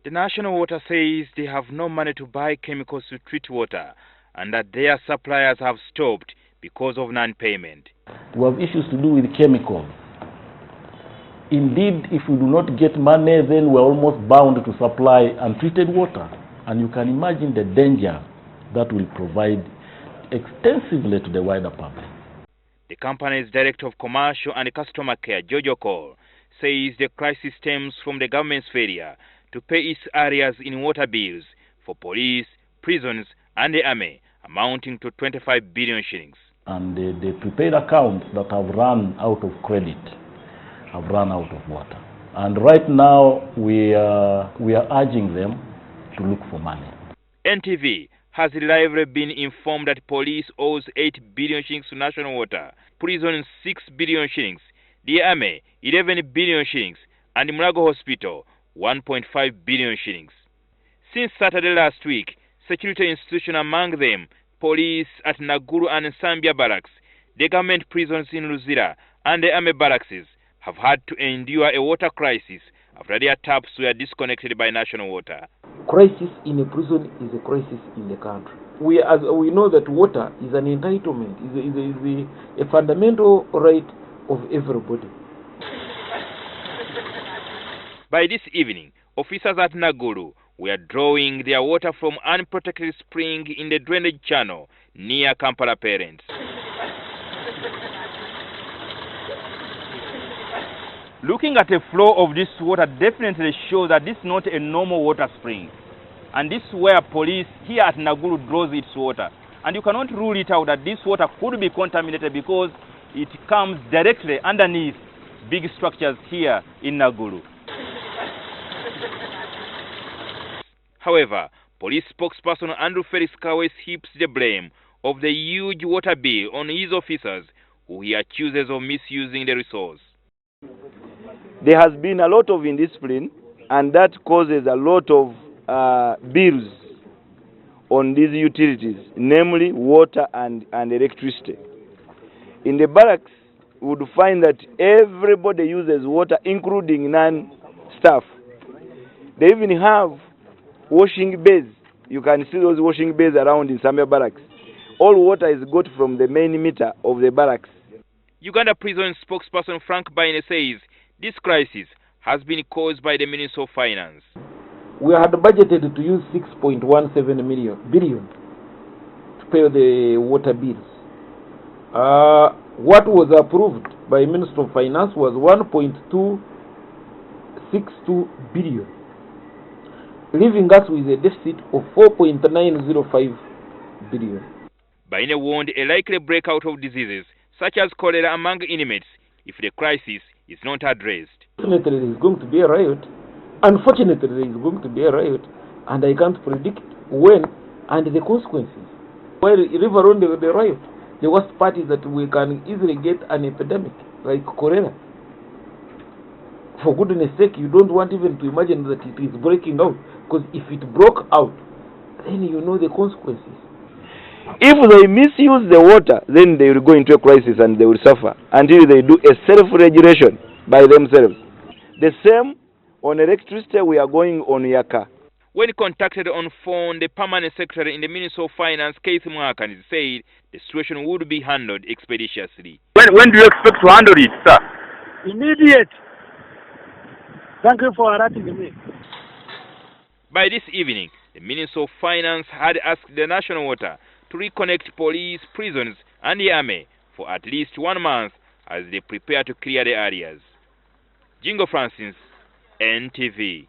The National Water says they have no money to buy chemicals to treat water and that their suppliers have stopped because of non-payment. We have issues to do with chemicals. Indeed, if we do not get money, then we're almost bound to supply untreated water. And you can imagine the danger that will provide extensively to the wider public. The company's Director of Commercial and Customer Care, Jojo Cole, says the crisis stems from the government's failure to pay its arrears in water bills for police, prisons, and the army, amounting to 25 billion shillings. And the prepaid accounts that have run out of credit have run out of water. And right now, we are urging them to look for money. NTV has reliably been informed that police owes 8 billion shillings to National Water, prison 6 billion shillings, the army 11 billion shillings, and Mulago Hospital 1.5 billion shillings. Since Saturday last week, security institutions, among them police at Naguru and Sambia barracks, the government prisons in Luzira, and the army barracks have had to endure a water crisis after their taps were disconnected by National Water. Crisis in a prison is a crisis in the country. We know that water is an entitlement, is a fundamental right of everybody. By this evening, officers at Naguru were drawing their water from unprotected spring in the drainage channel near Kampala Parents. Looking at the flow of this water definitely shows that this is not a normal water spring. And this is where police here at Naguru draws its water. And you cannot rule it out that this water could be contaminated because it comes directly underneath big structures here in Naguru. However, police spokesperson Andrew Felix Kawe heaps the blame of the huge water bill on his officers, who he accuses of misusing the resource. There has been a lot of indiscipline, and that causes a lot of bills on these utilities, namely water and electricity. In the barracks, we would find that everybody uses water, including non-staff. They even have washing bays. You can see those washing bays around in Sambia barracks. All water is got from the main meter of the barracks. Uganda Prison spokesperson Frank Baine says this crisis has been caused by the Ministry of Finance. We had budgeted to use 6.17 billion to pay the water bills. What was approved by Ministry of Finance was 1.262 billion, leaving us with a deficit of 4.905 billion. Baine warned a likely breakout of diseases such as cholera among inmates if the crisis is not addressed. Fortunately, there is going to be a riot. Unfortunately, there is going to be a riot, and I can't predict when and the consequences. While river on the riot, the worst part is that we can easily get an epidemic like cholera. For goodness sake, you don't want even to imagine that it is breaking out, because if it broke out, then you know the consequences. If they misuse the water, then they will go into a crisis and they will suffer until they do a self-regulation by themselves. The same on electricity, we are going on Yaka. When contacted on phone, the permanent secretary in the Ministry of Finance, Keith Mwakani, said the situation would be handled expeditiously. When do you expect to handle it, sir? Immediate. Thank you for alerting me. By this evening, the Ministry of Finance had asked the National Water to reconnect police, prisons, and the army for at least 1 month as they prepare to clear the areas. Jingo Francis, NTV.